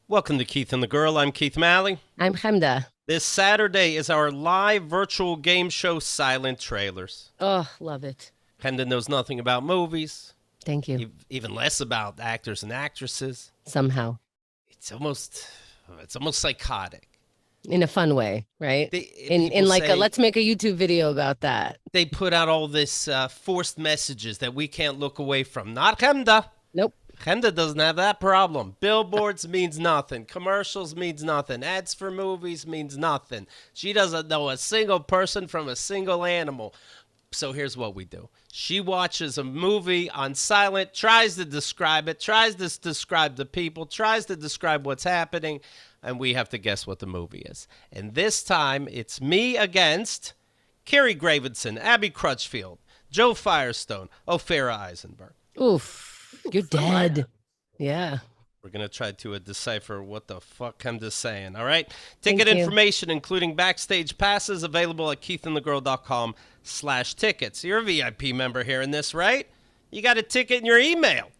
Welcome to Keith and the Girl. I'm Keith Malley. I'm Chemda. This Saturday is our live virtual game show, Silent Trailers. Oh, love it. Chemda knows nothing about movies, Thank you. even less about actors and actresses. Somehow. It's almost psychotic. In a fun way, right? In like say, let's make a YouTube video about that. They put out all this forced messages that we can't look away from. Not Chemda. Nope. Chemda doesn't have that problem. Billboards means nothing. Commercials means nothing. Ads for movies means nothing. She doesn't know a single person from a single animal. So here's what we do. She watches a movie on silent, tries to describe it, tries to describe the people, tries to describe what's happening, and we have to guess what the movie is. And this time, it's me against Carrie Gravenson, Abby Crutchfield, Joe Firestone, Ophira Eisenberg. Oof. You're dead. Yeah. We're going to try to decipher what the fuck I'm just saying, all right? Ticket information, including backstage passes, available at keithandthegirl.com/tickets. You're a VIP member hearing this, right? You got a ticket in your email.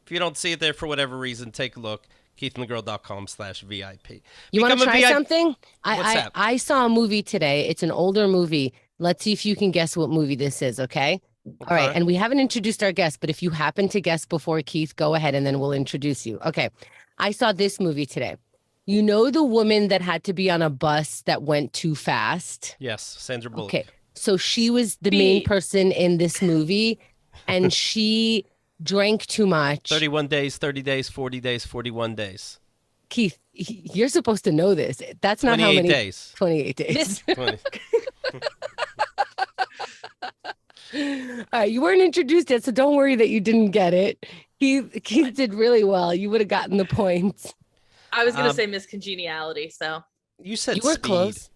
If you don't see it there for whatever reason, take a look. keithandthegirl.com/VIP. You want to try something? What's that? I saw a movie today. It's an older movie. Let's see if you can guess what movie this is, okay? All right, and we haven't introduced our guest, but if you happen to guess before Keith, go ahead and then we'll introduce you. Okay, I saw this movie today. You know the woman that had to be on a bus that went too fast? Yes, Sandra Bullock. Okay, so she was the main person in this movie, and she drank too much. 31 days, 30 days, 40 days, 41 days. Keith, you're supposed to know this. That's not how many days. 28 days. 20. All right, you weren't introduced yet, so don't worry that you didn't get it. Keith did really well. You would have gotten the points. I was going to say Miss Congeniality, so. You said you were speed. Close.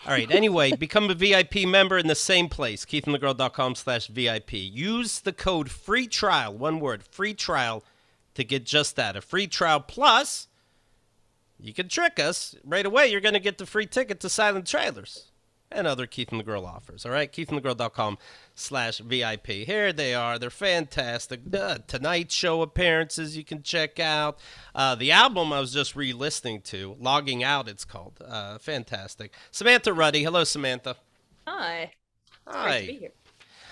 All right, anyway, become a VIP member in the same place, keithandthegirl.com/VIP. Use the code free trial, one word, free trial, to get just that, a free trial. Plus, you can trick us. Right away, you're going to get the free ticket to Silent Trailers and other Keith and the Girl offers. All right, keithandthegirl.com/VIP. Here they are. They're fantastic. Tonight Show appearances you can check out. The album I was just re-listening to, Logging Out it's called. Fantastic. Samantha Ruddy. Hello, Samantha. Hi. Hi. Nice to be here.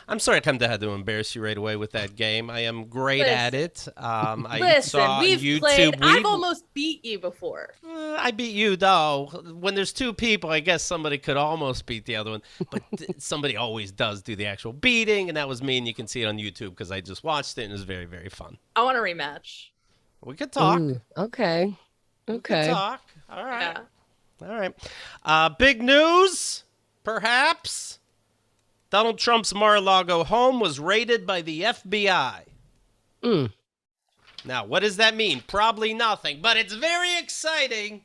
I'm sorry I had to embarrass you right away with that game. I am great at it. I saw we've YouTube. played. I've almost beat you before. I beat you, though. When there's two people, I guess somebody could almost beat the other one. But somebody always does do the actual beating, and that was me, and you can see it on YouTube because I just watched it, and it was very, very fun. I want a rematch. We could talk. Ooh, okay. We could talk. All right. Yeah. All right. Big news, perhaps. Donald Trump's Mar-a-Lago home was raided by the FBI. Now, what does that mean? Probably nothing, but it's very exciting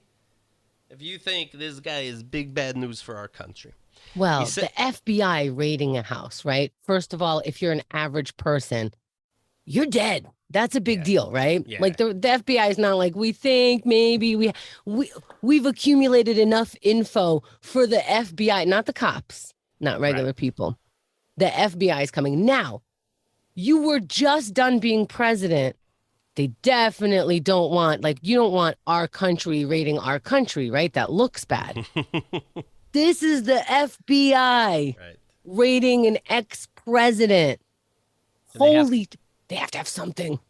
if you think this guy is big bad news for our country. Well, the FBI raiding a house, right? First of all, if you're an average person, you're dead. That's a big deal, right? Yeah. Like the FBI is not like, we think maybe we've accumulated enough info for the FBI, not the cops. Not regular people. The FBI is coming. Now, you were just done being president. They definitely don't want, you don't want our country raiding our country, right? That looks bad. This is the FBI raiding an ex-president. They have to have something.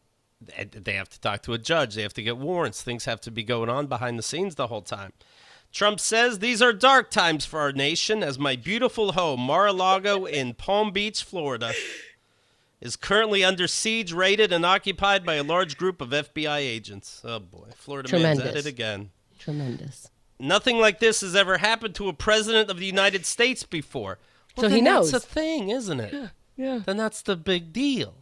They have to talk to a judge. They have to get warrants. Things have to be going on behind the scenes the whole time. Trump says, these are dark times for our nation as my beautiful home, Mar-a-Lago in Palm Beach, Florida, is currently under siege, raided, and occupied by a large group of FBI agents. Oh, boy. Florida man's at it again. Tremendous. Nothing like this has ever happened to a president of the United States before. Well, so he knows. That's a thing, isn't it? Yeah. Then that's the big deal.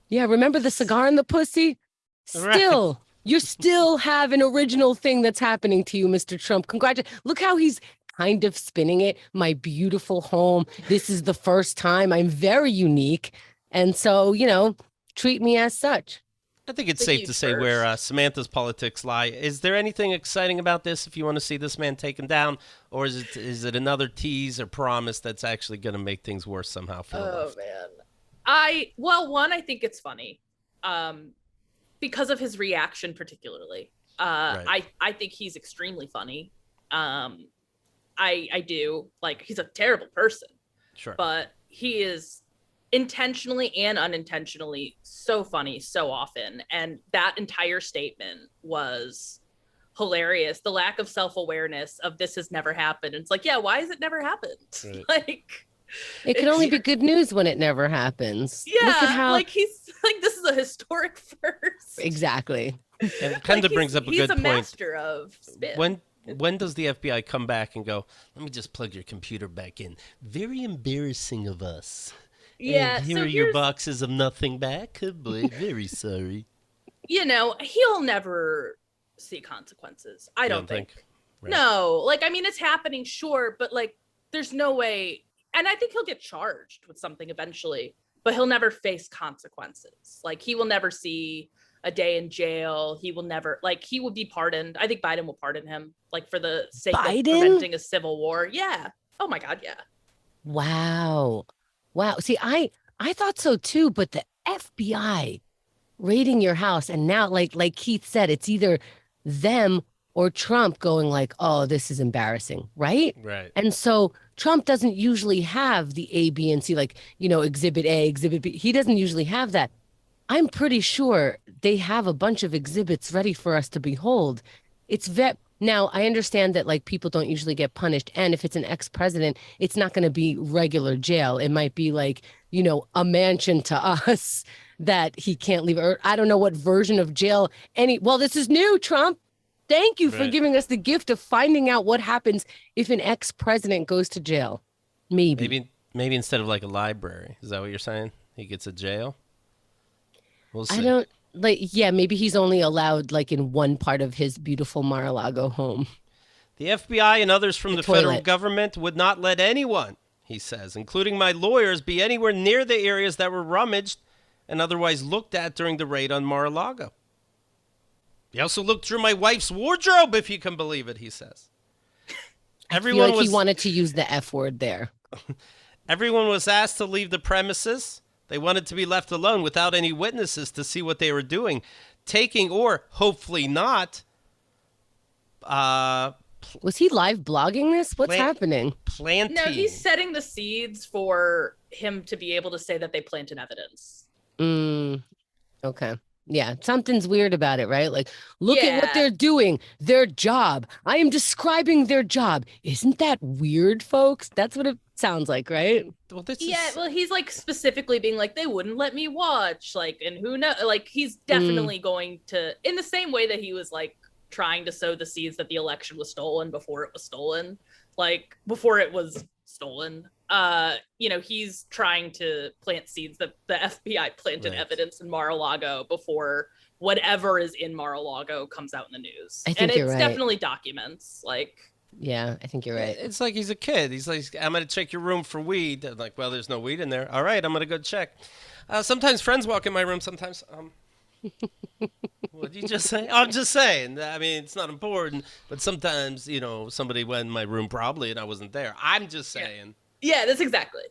Yeah, remember the cigar and the pussy? Still. You still have an original thing that's happening to you, Mr. Trump. Congratulations. Look how he's kind of spinning it. My beautiful home. This is the first time. I'm very unique. And so, treat me as such. I think it's safe to say where Samantha's politics lie. Is there anything exciting about this if you want to see this man taken down? Or is it another tease or promise that's actually going to make things worse somehow for the left? Man. One, I think it's funny because of his reaction particularly. I think he's extremely funny. I do. Like, he's a terrible person. Sure. But he is intentionally and unintentionally so funny so often. And that entire statement was hilarious. The lack of self-awareness of this has never happened. And it's like, yeah, why has it never happened? Right. Like, It can only be good news when it never happens. yeah, Look at how like he's like, this is a historic first. exactly. And it kind of brings up a good He's a point. master of spin. When does the FBI come back and go, let me just plug your computer back in? Very embarrassing of us. Yeah, And here so are your here's, boxes of nothing back. Oh boy, very sorry. you know, he'll never see consequences. I You don't think. Right. No, like, I mean, it's happening, sure, but like, there's no way. And I think he'll get charged with something eventually, but he'll never face consequences. Like, he will never see a day in jail. He will never, like, he will be pardoned. I think Biden will pardon him, like, for the sake of preventing a civil war. Yeah. Oh my God. Yeah. Wow. See, I thought so too, but the FBI raiding your house, and now, like Keith said, it's either them or Trump going like, oh, this is embarrassing, right? Right. And so Trump doesn't usually have the A, B, and C, like, you know, exhibit A, exhibit B. He doesn't usually have that. I'm pretty sure they have a bunch of exhibits ready for us to behold. Now, I understand that, like, people don't usually get punished. And if it's an ex-president, it's not going to be regular jail. It might be like, you know, a mansion to us that he can't leave. Or I don't know what version of jail well, this is new, Trump. Thank you for Right. giving us the gift of finding out what happens if an ex-president goes to jail. Maybe. Maybe instead of like a library. Is that what you're saying? He gets a jail? We'll see. I don't maybe he's only allowed like in one part of his beautiful Mar-a-Lago home. The FBI and others from the federal toilet. government would not let anyone, he says, including my lawyers, be anywhere near the areas that were rummaged and otherwise looked at during the raid on Mar-a-Lago. He also looked through my wife's wardrobe, if you can believe it, he says. I feel like he wanted to use the F word there. Everyone was asked to leave the premises. They wanted to be left alone without any witnesses to see what they were doing, taking or hopefully not. Was he live blogging this? What's happening? Planting. No, he's setting the seeds for him to be able to say that they planted evidence. Okay. Yeah, something's weird about it, right? Like, look at what Yeah. they're doing, their job. I am describing their job. Isn't that weird, folks? That's what it sounds like, right? Well, this Yeah, is... well, he's like specifically being like, they wouldn't let me watch, like, and who knows, like, he's definitely going to, in the same way that he was like trying to sow the seeds that the election was stolen before it was stolen, like before it was stolen. You know, he's trying to plant seeds that the FBI planted Right. evidence in Mar-a-Lago before whatever is in Mar-a-Lago comes out in the news. I think and you're it's right. definitely documents, like. Yeah, I think you're right. It's like he's a kid. He's like, I'm going to check your room for weed. I'm like, well, there's no weed in there. All right, I'm going to go check. Sometimes friends walk in my room. Sometimes, what did you just say? I'm just saying. I mean, it's not important. But sometimes, you know, somebody went in my room probably and I wasn't there. I'm just saying. Yeah, that's exactly.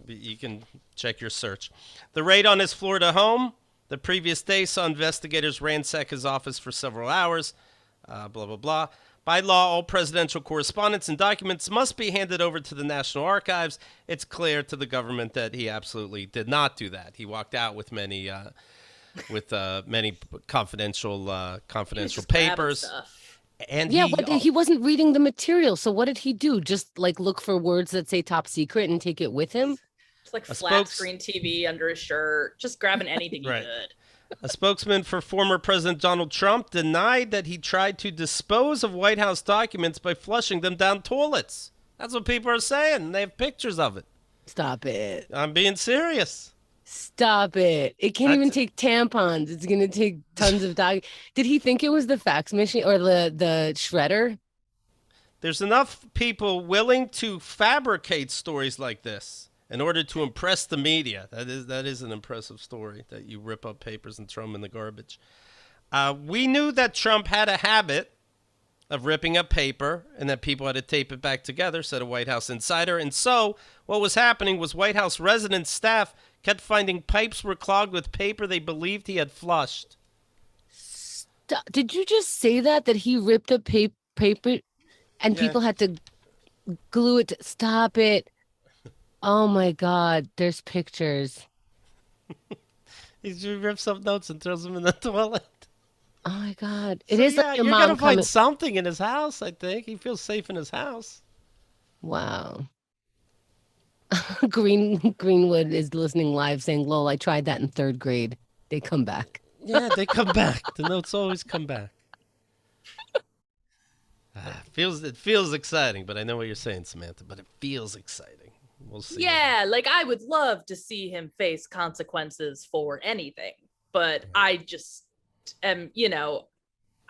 You can check your search. The raid on his Florida home the previous day saw investigators ransack his office for several hours. Blah, blah, blah. By law, all presidential correspondence and documents must be handed over to the National Archives. It's clear to the government that he absolutely did not do that. He walked out with many confidential Just grabbing papers. stuff. And Yeah, but he wasn't reading the material. So what did he do? Just like look for words that say top secret and take it with him? It's like A flat screen TV under his shirt, just grabbing anything he Right. could. A spokesman for former President Donald Trump denied that he tried to dispose of White House documents by flushing them down toilets. That's what people are saying. They have pictures of it. Stop it. I'm being serious. Stop it. It can't even That's- take tampons. It's going to take tons of Did he think it was the fax machine or the shredder? There's enough people willing to fabricate stories like this in order to impress the media. That is an impressive story, that you rip up papers and throw them in the garbage. We knew that Trump had a habit of ripping up paper and that people had to tape it back together, said a White House insider. And so what was happening was White House resident staff kept finding pipes were clogged with paper they believed he had flushed. Did you just say that he ripped up paper and Yeah. people had to glue it? Stop it. Oh my God, there's pictures. He rips up notes and throws them in the toilet. Oh my God. It So is yeah, like your you're mom gonna coming. find something in his house. I think he feels safe in his house. Wow. Greenwood is listening live saying, "Lol, I tried that in third grade." They come back. Yeah, they come back. The notes always come back. It feels exciting, but I know what you're saying, Samantha. But it feels exciting. We'll see. Yeah, like I would love to see him face consequences for anything, but I just am,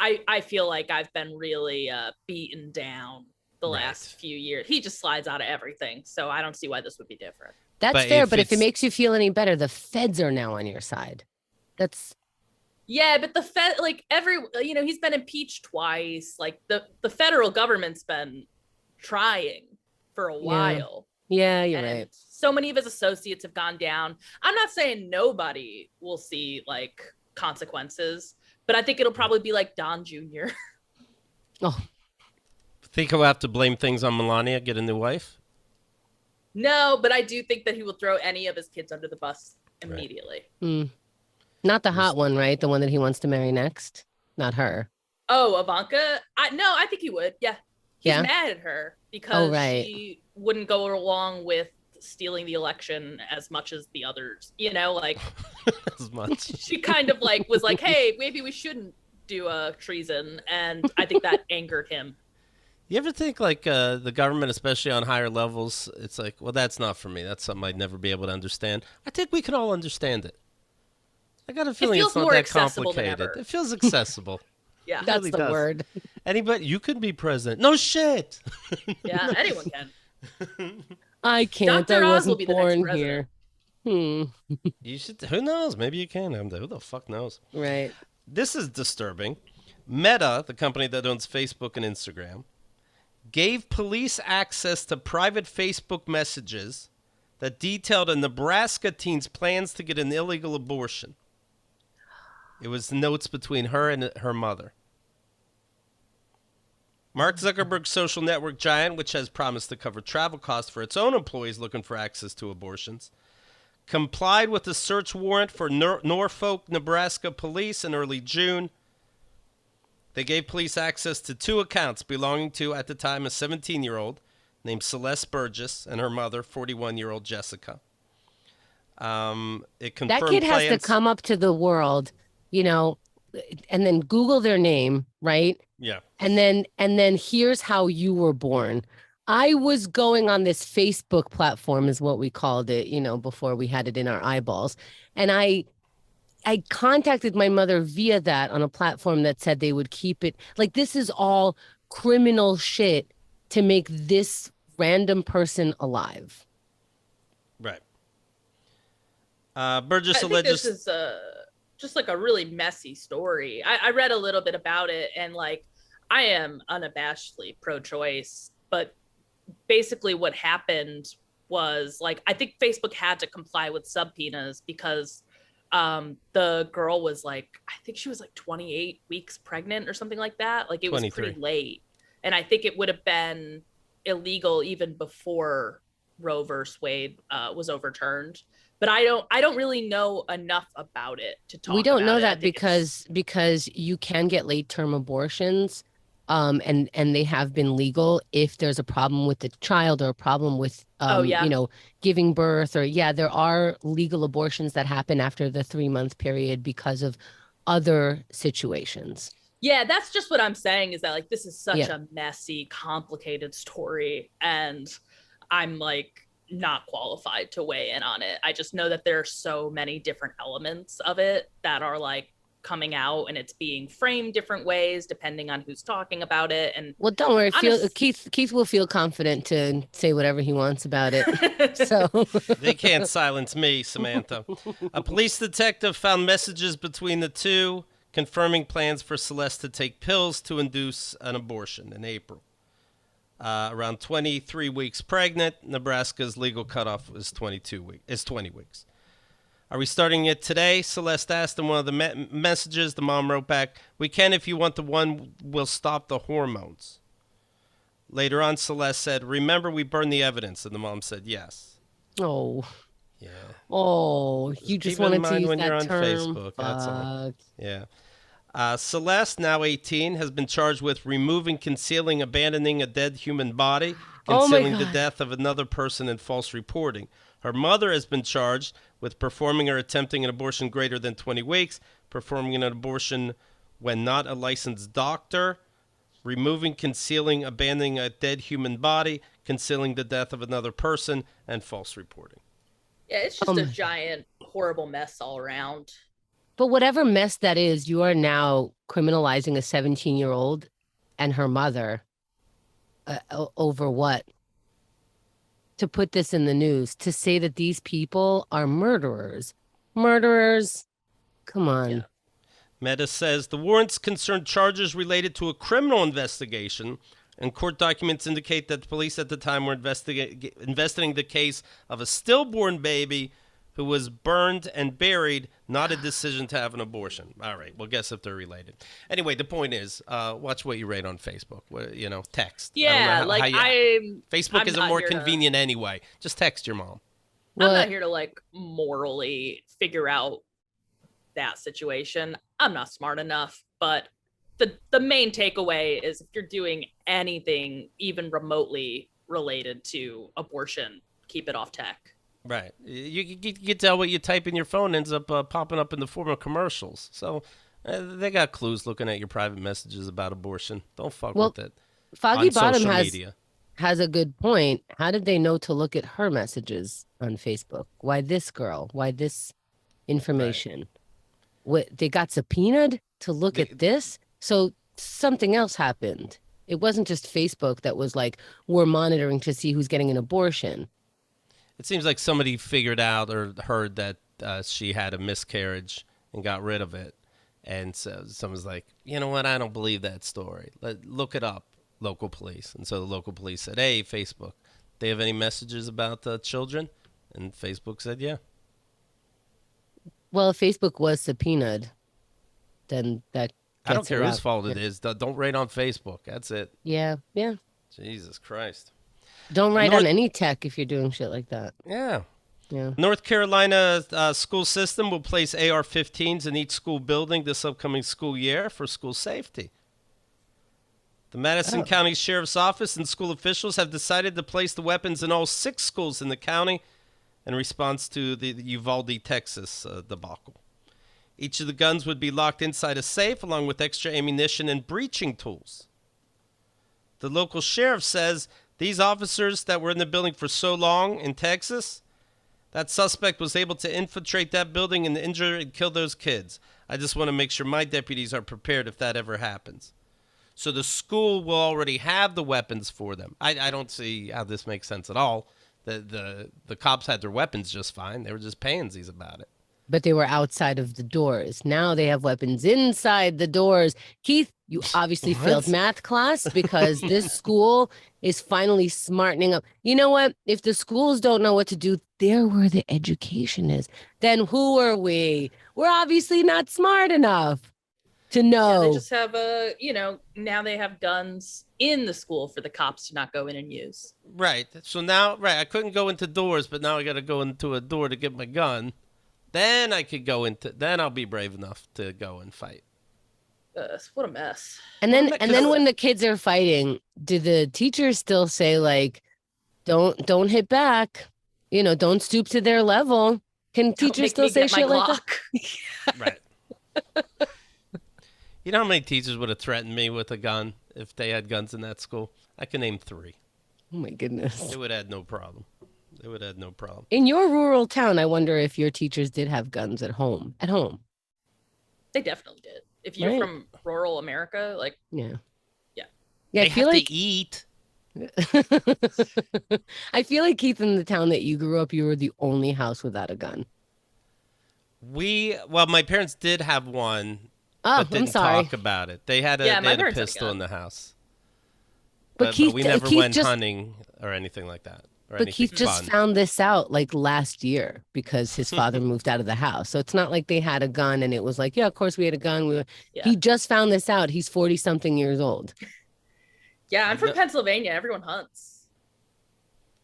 I feel like I've been really beaten down the last few years. He just slides out of everything, so I don't see why this would be different. That's But fair, if but if it it's- makes you feel any better, the feds are now on your side. That's Yeah, but the Fed, like he's been impeached twice. Like the federal government's been trying for a while. yeah, you're And right. so many of his associates have gone down. I'm not saying nobody will see like consequences, but I think it'll probably be like Don Jr. Oh, Think he'll have to blame things on Melania, get a new wife? No, but I do think that he will throw any of his kids under the bus immediately. not the hot one, right? The one that he wants to marry next. Not her. Oh, Ivanka? I think he would. Yeah. He's Yeah? mad at her because right. she wouldn't go along with stealing the election as much as the others. Like As much. she kind of like was like, hey, maybe we shouldn't do a treason. And I think that angered him. You ever think like the government, especially on higher levels, it's like, well, that's not for me. That's something I'd never be able to understand. I think we can all understand it. I got a feeling feels it's not more that accessible than complicated. ever. It feels accessible. Yeah. That's really the does. word. Anybody, you could be president. No shit. Yeah, anyone can. I can't. Dr. I Oz wasn't will be the next born here. You should. Who knows? Maybe you can. Who the fuck knows? Right. This is disturbing. Meta, the company that owns Facebook and Instagram, gave police access to private Facebook messages that detailed a Nebraska teen's plans to get an illegal abortion. It was notes between her and her mother. Mark Zuckerberg's social network giant, which has promised to cover travel costs for its own employees looking for access to abortions, complied with the search warrant for Norfolk, Nebraska police in early June. They gave police access to two accounts belonging to, at the time, a 17-year-old named Celeste Burgess and her mother, 41-year-old Jessica. It confirmed That kid has to plans- come up to the world, and then Google their name, right? Yeah. And then here's how you were born. I was going on this Facebook platform is what we called it, before we had it in our eyeballs. And I contacted my mother via that on a platform that said they would keep it. Like, this is all criminal shit to make this random person alive. Right. Burgess I think alleges... this is just like a really messy story. I read a little bit about it, and like I am unabashedly pro-choice, but basically what happened was like I think Facebook had to comply with subpoenas because the girl was like, I think she was like 28 weeks pregnant or something like that. Like it was 23. pretty late, and I think it would have been illegal even before Roe versus Wade was overturned. But I don't really know enough about it to talk. We don't know about it. I that think because you can get late term abortions, and they have been legal if there's a problem with the child or a problem with giving birth, or there are legal abortions that happen after the 3-month period because of other situations. Yeah, that's just what I'm saying, is that like this is such a messy, complicated story, and I'm like not qualified to weigh in on it. I just know that there are so many different elements of it that are like coming out, and it's being framed different ways depending on who's talking about it. And well, don't worry, Keith will feel confident to say whatever he wants about it. So They can't silence me, Samantha. A police detective found messages between the two confirming plans for Celeste to take pills to induce an abortion in April. Around 23 weeks pregnant, Nebraska's legal cutoff is 20 weeks. Are we starting it today? Celeste asked in one of the messages. The mom wrote back, we can if you want. The one will stop the hormones. Later on, Celeste said, remember we burned the evidence. And the mom said, yes. Oh. Yeah. Oh, you just wanted to use when that you're on term. Facebook. That's all. Yeah. Celeste, now 18, has been charged with removing, concealing, abandoning a dead human body, concealing the death of another person, and false reporting. Her mother has been charged with performing or attempting an abortion greater than 20 weeks, performing an abortion when not a licensed doctor, removing, concealing, abandoning a dead human body, concealing the death of another person, and false reporting. Yeah, it's just a giant, horrible mess all around. But whatever mess that is, you are now criminalizing a 17-year-old and her mother over what? To put this in the news, to say that these people are murderers. Murderers? Come on. Yeah. Meta says the warrants concern charges related to a criminal investigation, and court documents indicate that the police at the time were investigating the case of a stillborn baby who was burned and buried, not a decision to have an abortion. All right, well, guess if they're related. Anyway, the point is, watch what you rate on Facebook. Text. Yeah, Facebook isn't more convenient anyway. Just text your mom. I'm not here to morally figure out that situation. I'm not smart enough, but the main takeaway is if you're doing anything even remotely related to abortion, keep it off tech. Right. You can tell what you type in your phone ends up popping up in the form of commercials. So they got clues looking at your private messages about abortion. Don't fuck with it. Foggy Bottom has a good point. How did they know to look at her messages on Facebook? Why this girl? Why this information? Right. What, they got subpoenaed to look at this? So something else happened. It wasn't just Facebook that was like, we're monitoring to see who's getting an abortion. It seems like somebody figured out or heard that she had a miscarriage and got rid of it. And so someone's like, you know what? I don't believe that story. Look it up, local police. And so the local police said, hey, Facebook, they have any messages about children? And Facebook said, yeah. Well, if Facebook was subpoenaed, then that I don't care whose fault it is. Don't rate on Facebook. That's it. Yeah. Jesus Christ. Don't write on any tech if you're doing shit like that. Yeah. North Carolina school system will place AR-15s in each school building this upcoming school year for school safety. The Madison County Sheriff's Office and school officials have decided to place the weapons in all 6 schools in the county in response to the Uvalde, Texas debacle. Each of the guns would be locked inside a safe along with extra ammunition and breaching tools. The local sheriff says these officers that were in the building for so long in Texas, that suspect was able to infiltrate that building and injure and kill those kids. I just want to make sure my deputies are prepared if that ever happens. So the school will already have the weapons for them. I don't see how this makes sense at all. The cops had their weapons just fine. They were just pansies about it. But they were outside of the doors. Now they have weapons inside the doors. Keith, you obviously failed math class because this school is finally smartening up. You know what? If the schools don't know what to do, they're where the education is. Then who are we? We're obviously not smart enough to know. Yeah, they just have now they have guns in the school for the cops to not go in and use. Right. So now, I couldn't go into doors, but now I got to go into a door to get my gun. Then then I'll be brave enough to go and fight. What a mess. And then when the kids are fighting, do the teachers still say don't hit back, don't stoop to their level? Can teachers still say shit like that? Right. You know how many teachers would have threatened me with a gun if they had guns in that school? I can name 3. Oh my goodness. They would have had no problem. In your rural town, I wonder if your teachers did have guns at home. They definitely did. If you're from rural America, yeah, they I feel have like to eat. I feel like, Keith, in the town that you grew up, you were the only house without a gun. My parents did have one, but didn't talk about it. They had a pistol in the house. But we never went hunting or anything like that. or But anything Keith just fun. found this out like last year because his father moved out of the house. So it's not like they had a gun and it was like, yeah, of course we had a gun. Yeah. He just found this out. He's 40 something years old. Yeah, I'm from No- Pennsylvania. Everyone hunts.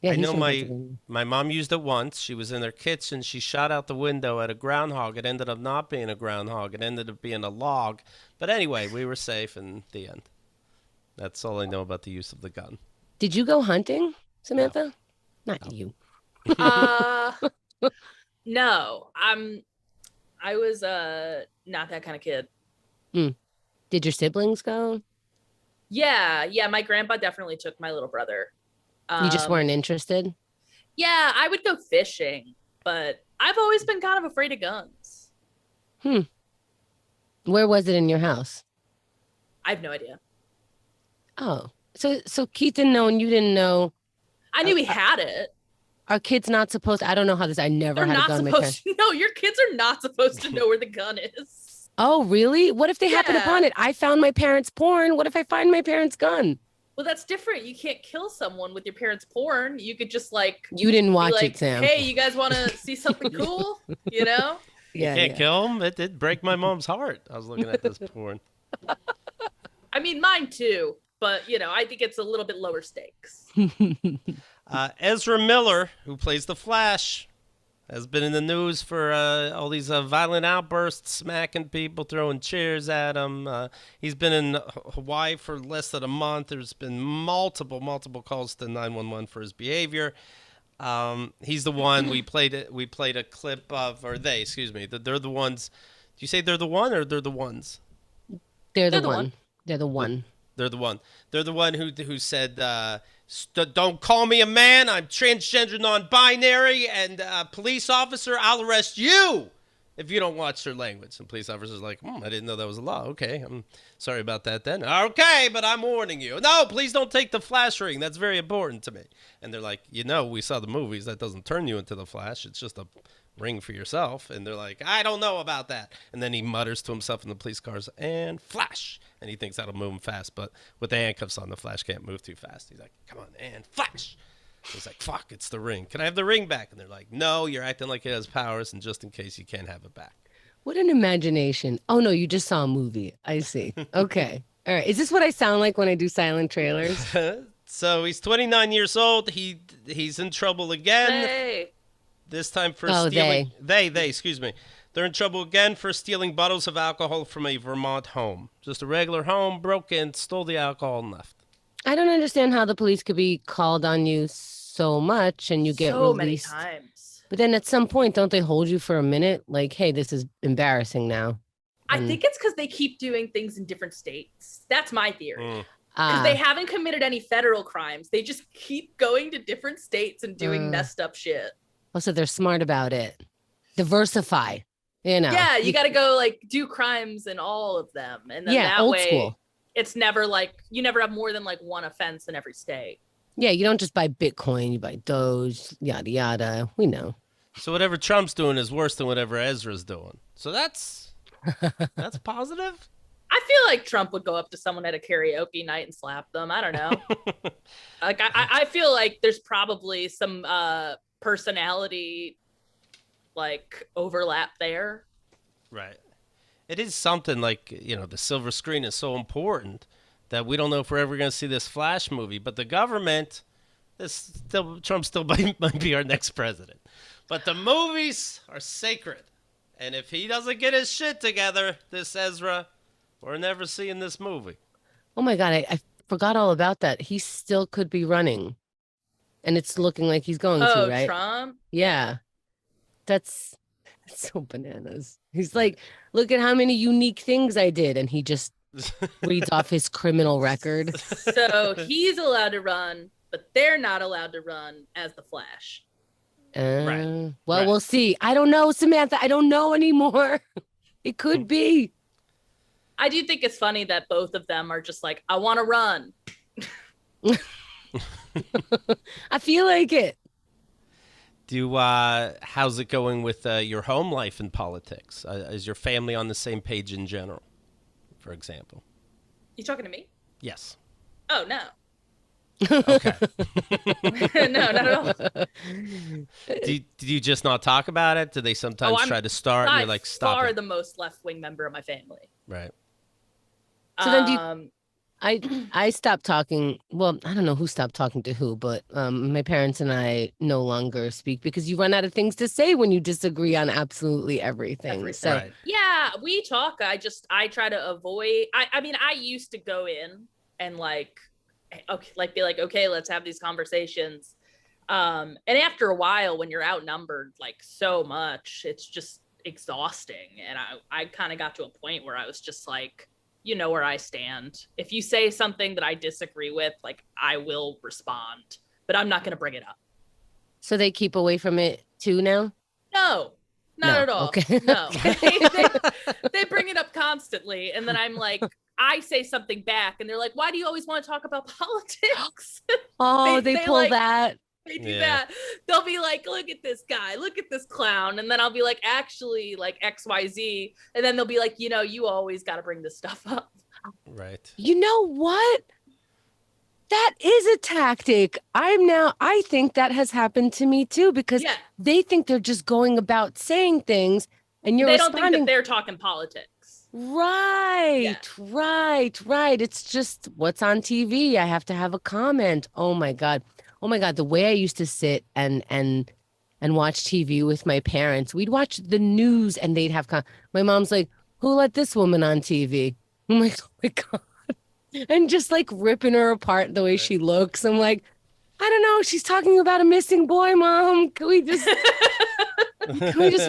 Yeah, I he's know from my Pennsylvania. my mom used it once. She was in her kitchen. She shot out the window at a groundhog. It ended up not being a groundhog. It ended up being a log. But anyway, we were safe in the end. That's all I know about the use of the gun. Did you go hunting, Samantha? Not you. Uh no. I was not that kind of kid. Did your siblings go? Yeah, my grandpa definitely took my little brother. You just weren't interested? Yeah, I would go fishing, but I've always been kind of afraid of guns. Where was it in your house? I have no idea. Oh, so Keith didn't know and you didn't know. I knew he had it. Are kids not supposed I don't know how this, I never They're had a not gun. in my supposed to. No, your kids are not supposed to know where the gun is. Oh, really? What if they happen Yeah. upon it? I found my parents' porn. What if I find my parents' gun? Well, that's different. You can't kill someone with your parents' porn. You could just like You didn't be watch like, it, Sam. hey, you guys want to see something cool? You know? yeah, Can't yeah. kill him. It did break my mom's heart. I was looking at this porn. I mean, mine too. But you know, I think it's a little bit lower stakes. Ezra Miller, who plays the Flash, has been in the news for all these violent outbursts, smacking people, throwing chairs at him. He's been in Hawaii for less than a month. There's been multiple calls to 911 for his behavior. He's the one we played a clip of, or they, excuse me. They're the ones. Do you say they're the one or they're the ones? They're the the one. one. They're the one. They're the one. They're the one who said, "Don't call me a man. I'm transgender, non-binary, and police officer, I'll arrest you if you don't watch your language." And police officer's like, "I didn't know that was a law. Okay, I'm sorry about that then." "Okay, but I'm warning you. No, please don't take the Flash ring. That's very important to me." And they're like, we saw the movies. That doesn't turn you into the Flash. It's just a ring for yourself. And they're like, "I don't know about that." And then he mutters to himself in the police cars, and Flash. And he thinks that'll move him fast. But with the handcuffs on, the Flash can't move too fast. He's like, "Come on, and Flash." He's like, "Fuck, it's the ring. Can I have the ring back?" And they're like, "No, you're acting like it has powers, and just in case you can't have it back." What an imagination. Oh, no, you just saw a movie. I see. Okay. All right. Is this what I sound like when I do silent trailers? So he's 29 years old. He's in trouble again. Hey, This time for Oh, stealing. They, excuse me. They're in trouble again for stealing bottles of alcohol from a Vermont home. Just a regular home, broke in, stole the alcohol, and left. I don't understand how the police could be called on you so much and you get so many released. times. But then at some point, don't they hold you for a minute? Like, hey, this is embarrassing now. I And- think it's because they keep doing things in different states. That's my theory. Mm. Because they haven't committed any federal crimes. They just keep going to different states and doing messed up shit. Also, they're smart about it. Diversify. You know. Yeah, you got to go like do crimes in all of them. And then Yeah, that old way school. it's never like you never have more than like one offense in every state. Yeah, you don't just buy Bitcoin, you buy Doge, yada, yada. We know. So whatever Trump's doing is worse than whatever Ezra's doing. So that's positive. I feel like Trump would go up to someone at a karaoke night and slap them. I don't know. Like I feel like there's probably some personality like overlap there. Right. It is something like, the silver screen is so important that we don't know if we're ever going to see this Flash movie. But the government, Trump still might be our next president. But the movies are sacred. And if he doesn't get his shit together, this Ezra, we're never seeing this movie. Oh my God, I forgot all about that. He still could be running. And it's looking like he's going to, right? Trump? Yeah. That's so bananas. He's like, look at how many unique things I did. And he just reads off his criminal record. So he's allowed to run, but they're not allowed to run as the Flash. Well, Right. we'll see. I don't know, Samantha. I don't know anymore. It could be. I do think it's funny that both of them are just like, I want to run. I feel like it. How's it going with your home life in politics? Is your family on the same page in general, for example? You talking to me? Yes. Oh, no. Okay. No, not at all. Do you just not talk about it? Do they sometimes I'm try to start and by you're like, stop far it? the most left-wing member of my family. Right. So then do you Um, I stopped talking. Well, I don't know who stopped talking to who, but my parents and I no longer speak because you run out of things to say when you disagree on absolutely everything. So Right. yeah, we talk. I try to avoid. I mean, I used to go in and like, okay, like be like, okay, let's have these conversations. And after a while, when you're outnumbered like so much, it's just exhausting. And I kind of got to a point where I was just like, you know where I stand. If you say something that I disagree with, like I will respond, but I'm not going to bring it up. so they keep away from it too now? No, not No. at all. Okay. No, they bring it up constantly. And then I'm like, I say something back and they're like, why do you always want to talk about politics? Oh, they pull like, that. they do Yeah. that. They'll be like, look at this guy, look at this clown. And then I'll be like, actually, like XYZ. And then they'll be like, you know, you always got to bring this stuff up. Right. You know what? That is a tactic. I think that has happened to me too because Yeah. they think they're just going about saying things and you're They don't think responding. that they're talking politics. Right, right. It's just what's on TV. I have to have a comment. Oh my God. Oh my God. The way I used to sit and watch TV with my parents, we'd watch the news and they'd have my mom's like, who let this woman on TV? I'm like, oh my God. And just like ripping her apart the way she looks. I'm like, I don't know. She's talking about a missing boy, Mom. Can we just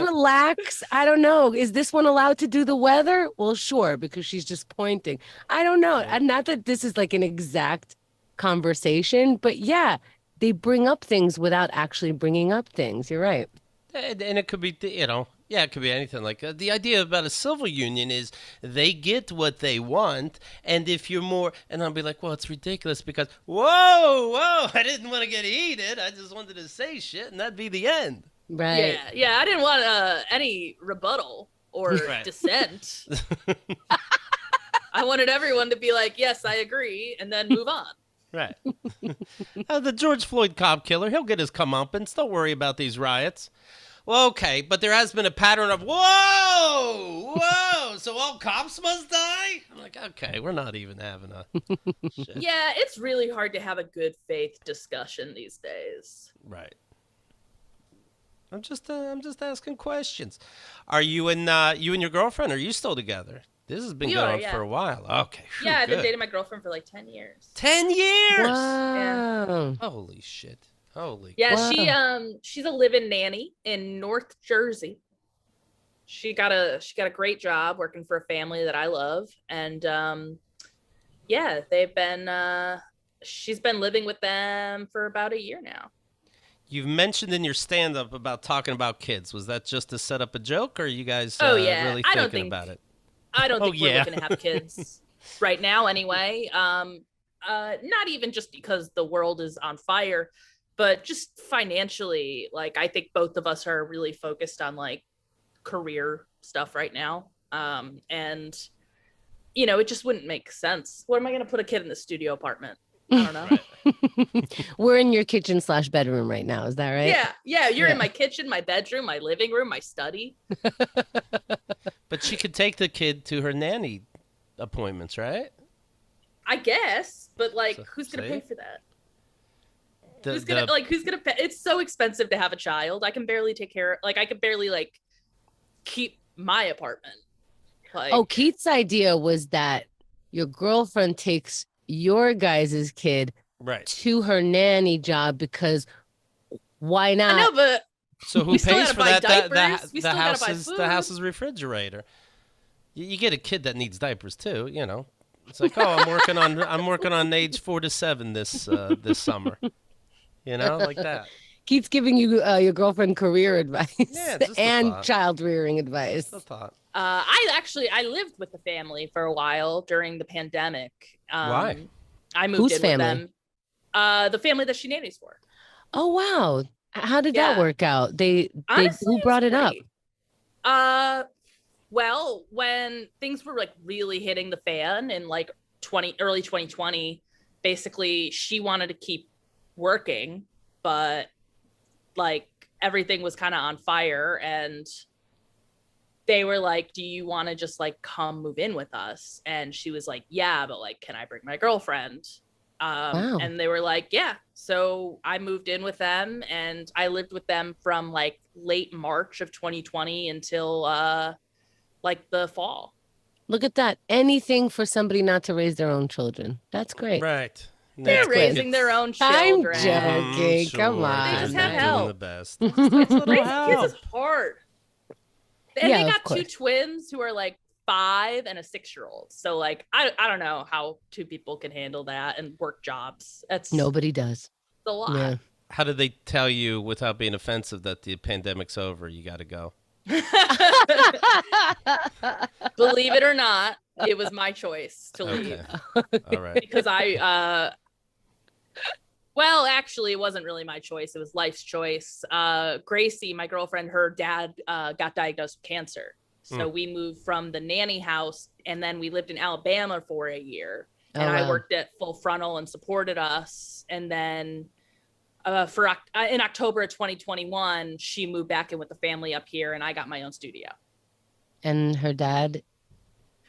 relax? I don't know. Is this one allowed to do the weather? Well, sure, because she's just pointing. I don't know. And not that this is like an exact conversation, but yeah, they bring up things without actually bringing up things. You're right. And it could be, yeah, it could be anything. Like the idea about a civil union is they get what they want, and if you're more, and I'll be like, well, it's ridiculous because, whoa, I didn't want to get heated. I just wanted to say shit, and that'd be the end. Right. Yeah. I didn't want any rebuttal or Right. dissent. I wanted everyone to be like, yes, I agree, and then move on. Right. The George Floyd cop killer, he'll get his comeuppance. Don't worry about these riots. Well, okay, but there has been a pattern of, whoa, so all cops must die? I'm like, okay, we're not even having a shit. Yeah, it's really hard to have a good faith discussion these days. Right. I'm just asking questions. Are you and your girlfriend, are you still together? This has been We going are, on yeah. for a while. Okay. Phew, Yeah, I've been good. dating my girlfriend for like 10 years. 10 years. Wow. Holy shit. Holy. Yeah, Wow. she's a live-in nanny in North Jersey. She got a great job working for a family that I love, and yeah, she's been living with them for about a year now. You've mentioned in your stand-up about talking about kids. Was that just to set up a joke, or are you guys Oh, yeah. really I don't thinking think- about it? I don't Oh, think we're yeah. looking to have kids right now anyway. Not even just because the world is on fire, but just financially, like I think both of us are really focused on like career stuff right now. And you know, it just wouldn't make sense. What am I going to put a kid in the studio apartment? I don't know. We're in your kitchen/bedroom right now. Is that right? Yeah. You're Yeah. in my kitchen, my bedroom, my living room, my study. But she could take the kid to her nanny appointments, right? I guess, but like, So- who's going to see? pay for that? The- Who's gonna pay? It's so expensive to have a child. I can barely take care. Like I could barely like keep my apartment. Like, Oh, Keith's idea was that your girlfriend takes your guys' kid right. to her nanny job because why I not? know, but So who We still pays gotta for buy that? diapers. We The still gotta buy house's food. the house's refrigerator. You get a kid that needs diapers too. You know, it's like, oh, I'm working on age 4 to 7 this summer. You know, like that. Keith's giving you your girlfriend career advice Yeah, just a and thought. child rearing advice. Just a thought. I lived with the family for a while during the pandemic. Why? I moved Whose in family? with them. The family that she nannies for. Oh wow! How did that Yeah. work out? They Honestly, who brought it up? great. Well, when things were like really hitting the fan in like early 2020, basically she wanted to keep working, but like everything was kind of on fire, and they were like, do you want to just like come move in with us? And she was like, yeah, but like, can I bring my girlfriend? Wow. And they were like, yeah. So I moved in with them, and I lived with them from like late March of 2020 until like the fall. Look at that. Anything for somebody not to raise their own children. That's great. Right. They're That's great. raising their own I'm children. joking. Come on. They just They're have doing help. the best. It's little Raising help. kids is hard. And Yeah, they of got two course. twins who are like 5 and a 6-year-old. So like I don't know how 2 people can handle that and work jobs. That's Nobody does. a lot. Yeah. How did they tell you, without being offensive, that the pandemic's over? You got to go. Believe it or not, it was my choice to leave. Okay. All right. Because well, actually, it wasn't really my choice. It was life's choice. Gracie, my girlfriend, her dad got diagnosed with cancer. So we moved from the nanny house, and then we lived in Alabama for a year. And Oh, I wow. worked at Full Frontal and supported us. And then in October of 2021, she moved back in with the family up here, and I got my own studio. And her dad.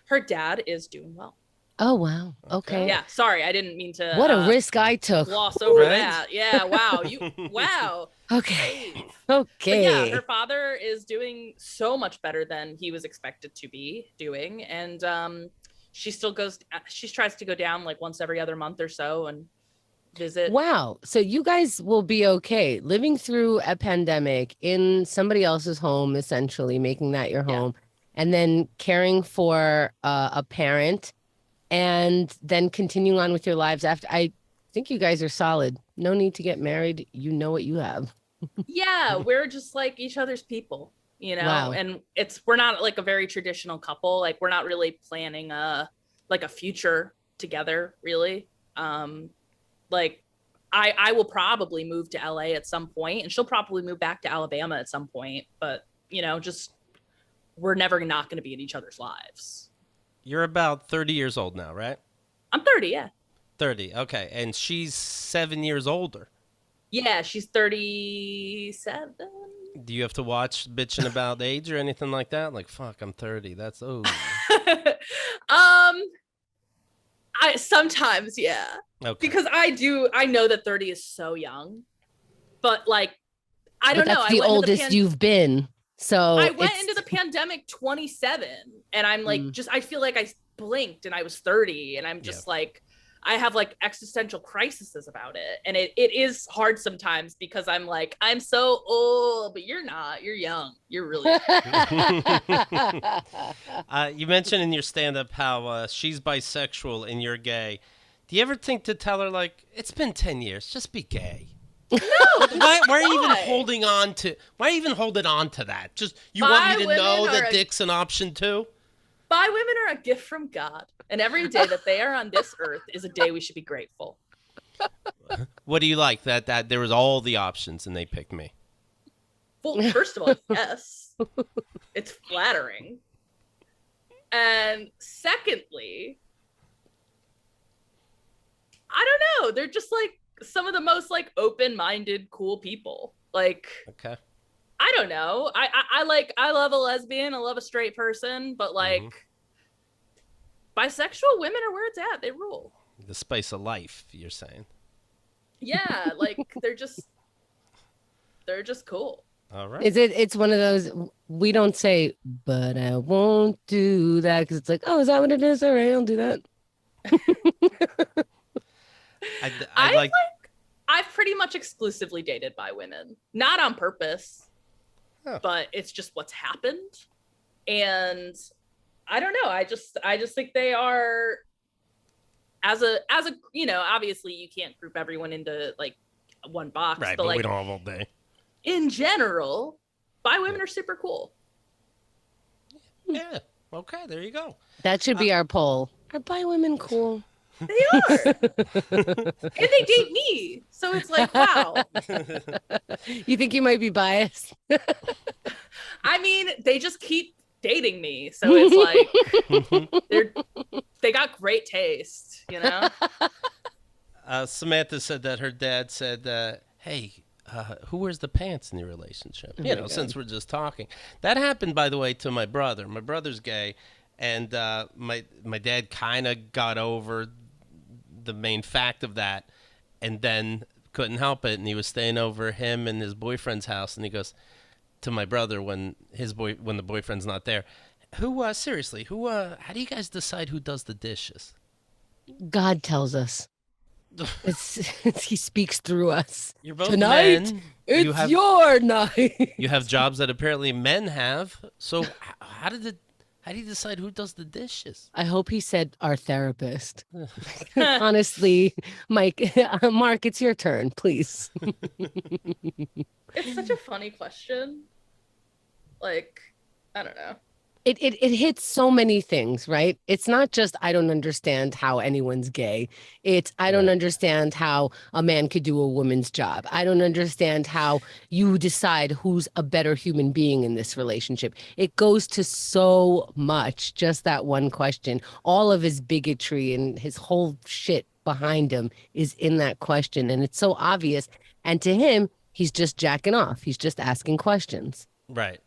Her dad is doing well. Oh, wow. Okay. Yeah, sorry, I didn't mean to. What a risk I took. Gloss over Right? that. Yeah, wow. Wow. Okay. Dave. Okay. But yeah, her father is doing so much better than he was expected to be doing, and she tries to go down like once every other month or so and visit. Wow. So you guys will be okay living through a pandemic in somebody else's home, essentially making that your Yeah. home, and then caring for a parent, and then continuing on with your lives after. I think you guys are solid. No need to get married. You know what you have. Yeah, we're just like each other's people, you know. Wow. And we're not like a very traditional couple. Like we're not really planning a future together, really. Like I will probably move to LA at some point, and she'll probably move back to Alabama at some point, but you know, just we're never not going to be in each other's lives. You're about 30 years old now, right? I'm 30, yeah. 30. Okay. And she's 7 years older. Yeah, she's 37. Do you have to watch bitching about age or anything like that? Like, fuck, I'm 30. That's, oh. I sometimes, yeah. Okay. Because I know that 30 is so young, but like, I don't But know. that's the oldest you've been. So I went it's- into the pandemic 27, and I'm like, I feel like I blinked and I was 30, and I'm just like, I have like existential crises about it. And it is hard sometimes because I'm like, I'm so old, but you're not. You're young. You're really young. You mentioned in your stand-up how she's bisexual and you're gay. Do you ever think to tell her, like, it's been 10 years, just be gay? No. Why are you even holding on to? Why even holding on to that? Just you want me to know that dick's an option too? Bi women are a gift from God, and every day that they are on this earth is a day we should be grateful. What do you like? That there was all the options and they picked me. Well, first of all, yes, it's flattering, and secondly, I don't know. They're just like some of the most like open-minded, cool people. Like, Okay. I don't know. I love a lesbian. I love a straight person, but like bisexual women are where it's at. They rule. The spice of life, you're saying. Yeah, like they're just cool. All right. It's one of those, we don't say, but I won't do that, because it's like, oh, is that what it is? All right, I'll do that. I like. I've pretty much exclusively dated by women, not on purpose, but it's just what's happened. And I don't know. I just think they are, as a you know, obviously you can't group everyone into like one box, Right, but but like we don't have all day. in general, bi women are super cool. Yeah. Okay, there you go. That should be our poll. Are bi women cool? They are. And they date me. So it's like, wow. You think you might be biased? I mean, they just keep dating me. So it's like they got great taste, you know? Samantha said that her dad said, "Hey, who wears the pants in your relationship?" Oh You my know, God. since we're just talking. That happened, by the way, to my brother. My brother's gay, and my dad kind of got over the main fact of that, and then couldn't help it, and he was staying over him and his boyfriend's house, and he goes to my brother when the boyfriend's not there, seriously, how do you guys decide who does the dishes? God tells us. He speaks through us. You're both Tonight, men. it's your night. You have jobs that apparently men have. So how do you decide who does the dishes? I hope he said our therapist. Honestly, Mike, Mark, it's your turn, please. It's such a funny question. Like, I don't know. It hits so many things, right? It's not just I don't understand how anyone's gay. It's I don't Right. understand how a man could do a woman's job. I don't understand how you decide who's a better human being in this relationship. It goes to so much, just that one question. All of his bigotry and his whole shit behind him is in that question. And it's so obvious. And to him, he's just jacking off. He's just asking questions. Right.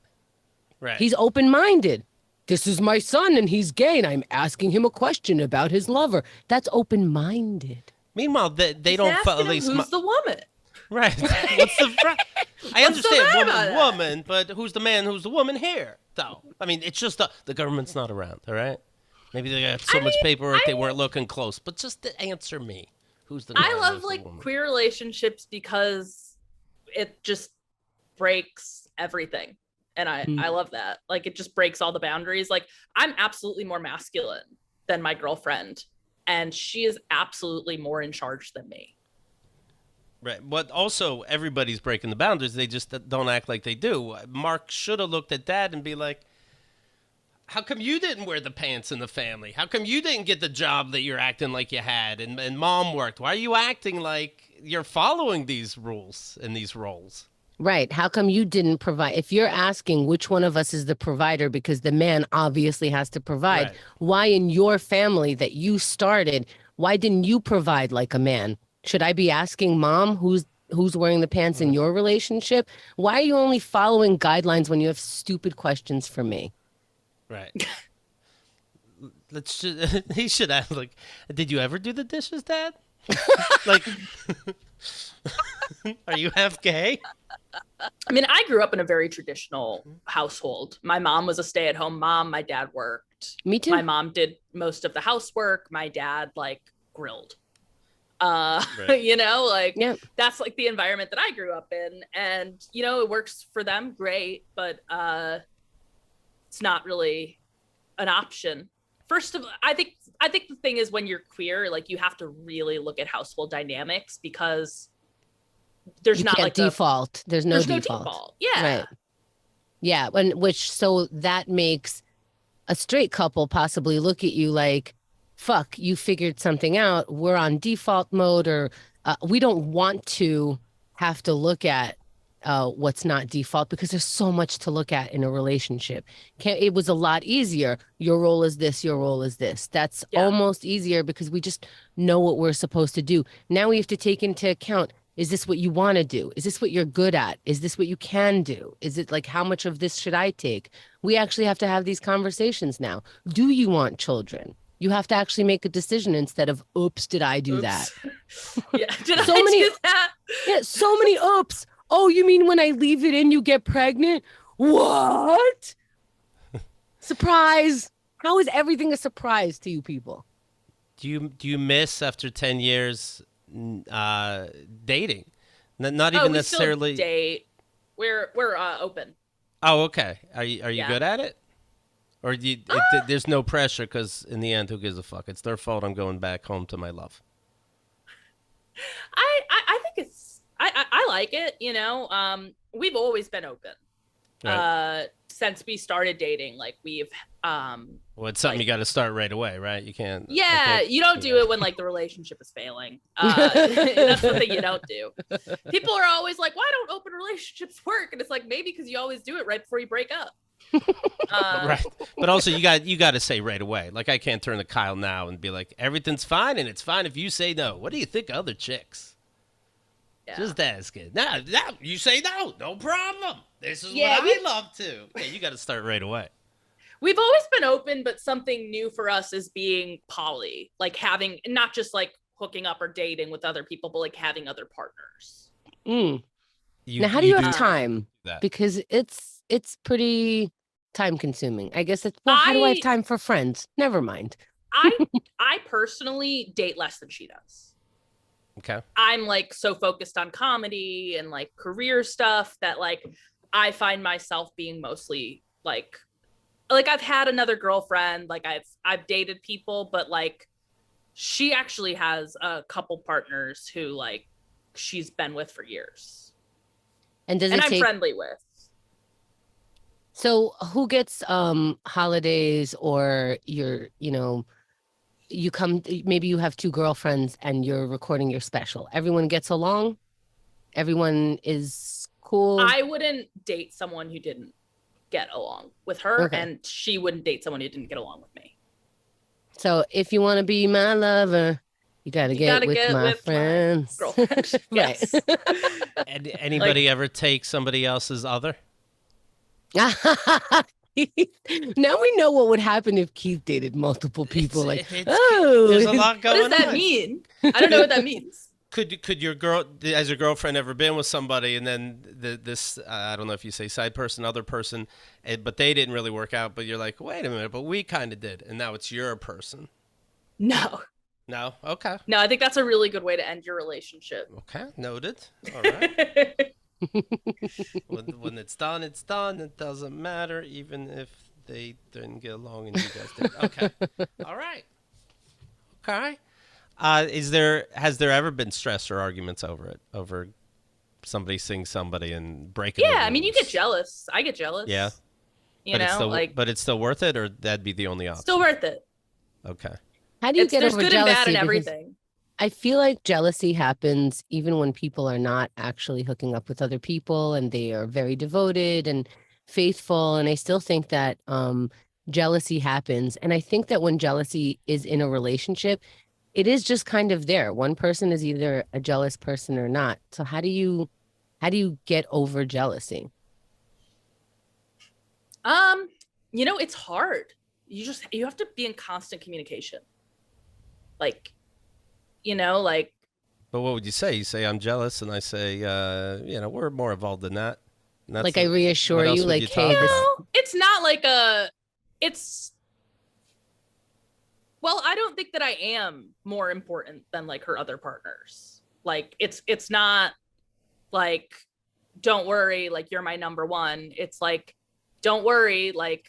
Right. He's open-minded. This is my son and he's gay and I'm asking him a question about his lover. That's open-minded. Meanwhile, they He's don't asking at him least who's the woman. right. What's the I What's so understand bad woman, about that? woman, but who's the man? Who's the woman here? Though I mean, it's just the government's not around. All right. Maybe they got so much paperwork they weren't looking close. But just to answer me, who's the man? I love who's the like woman? queer relationships because it just breaks everything. And I love that. Like it just breaks all the boundaries. Like I'm absolutely more masculine than my girlfriend. And she is absolutely more in charge than me. Right. But also, everybody's breaking the boundaries. They just don't act like they do. Mark should have looked at Dad and be like, how come you didn't wear the pants in the family? How come you didn't get the job that you're acting like you had and Mom worked? Why are you acting like you're following these rules and these roles? Right. How come you didn't provide? If you're asking which one of us is the provider because the man obviously has to provide, Right. why in your family that you started, why didn't you provide like a man? Should I be asking Mom who's wearing the pants in your relationship? Why are you only following guidelines when you have stupid questions for me? Right. He should ask, like, did you ever do the dishes, Dad? Like, are you half gay? I mean, I grew up in a very traditional household. My mom was a stay-at-home mom. My dad worked. Me too. My mom did most of the housework. My dad like grilled. Right. You know, like Yeah. that's like the environment that I grew up in. And, you know, it works for them, great, but it's not really an option. First of all, I think the thing is when you're queer, like you have to really look at household dynamics because there's You not can't like default. There's no there's no default. default. Yeah. Right. Yeah. So that makes a straight couple possibly look at you like, fuck, you figured something out. We're on default mode, or we don't want to have to look at what's not default because there's so much to look at in a relationship. It was a lot easier. Your role is this, your role is this. That's almost easier because we just know what we're supposed to do. Now we have to take into account, is this what you want to do? Is this what you're good at? Is this what you can do? Is it like, how much of this should I take? We actually have to have these conversations now. Do you want children? You have to actually make a decision instead of, oops, did I do that? Yeah. Did So I many- do that? Yeah, so many oops. Oh, you mean when I leave it in, you get pregnant? What? Surprise. How is everything a surprise to you people? Do you miss after 10 years dating? Not even we necessarily. still date. We're open. Oh, okay. Are you Yeah. good at it? Or there's no pressure because in the end, who gives a fuck? It's their fault. I'm going back home to my love. I think it's I like it, you know. We've always been open. Right. Since we started dating, like we've Well, it's something you got to start right away, right? You can't. yeah, you don't do it when like the relationship is failing. That's the thing you don't do. People are always like, why don't open relationships work? And it's like, maybe because you always do it right before you break up. Right. But also you got to say right away. Like I can't turn to Kyle now and be like, everything's fine and it's fine if you say no. What do you think of other chicks? Yeah. Just ask it. No, you say no problem. This is Yeah, what I love to. Yeah, you got to start right away. We've always been open, but something new for us is being poly, like having not just like hooking up or dating with other people, but like having other partners. Mm. Now, how do you have do time? that. Because it's pretty time consuming. I guess it's, well, how do I have time for friends? Never mind. I personally date less than she does. Okay. I'm like so focused on comedy and like career stuff that like I find myself being mostly like I've had another girlfriend, like I've dated people, but like she actually has a couple partners who like she's been with for years. And does and it I'm take friendly with. So who gets holidays, or you come, maybe you have two girlfriends and you're recording your special. Everyone gets along? Everyone is cool? I wouldn't date someone who didn't get along with her, Okay. and she wouldn't date someone who didn't get along with me. So if you want to be my lover, you gotta get with my friends. Girlfriend. Yes. And anybody ever take somebody else's other? Now we know what would happen if Keith dated multiple people. There's a lot going on. What does that mean? I don't know what that means. Could your girl, has your girlfriend ever been with somebody and then this I don't know if you say side person, other person, but they didn't really work out, but you're like, wait a minute, but we kind of did, and now it's your person? No. No? Okay. No, I think that's a really good way to end your relationship. Okay, noted. All right. when it's done, it's done. It doesn't matter, even if they didn't get along and you guys did. Okay. All right. Okay. Has there ever been stress or arguments over somebody seeing somebody and breaking? Yeah, I mean, you get jealous. I get jealous. Yeah. But it's still worth it, or that'd be the only option? Still worth it. Okay. How do you get there's over good jealousy? and bad in Because everything. I feel like jealousy happens even when people are not actually hooking up with other people and they are very devoted and faithful. And I still think that jealousy happens. And I think that when jealousy is in a relationship, it is just kind of there. One person is either a jealous person or not. So how do you get over jealousy? It's hard. You have to be in constant communication. But what would you say? You say, I'm jealous, and I say, we're more involved than that. Like I reassure you, like, hey, it's not like well, I don't think that I am more important than like her other partners. Like it's not like, don't worry, like you're my number one. It's like, don't worry, like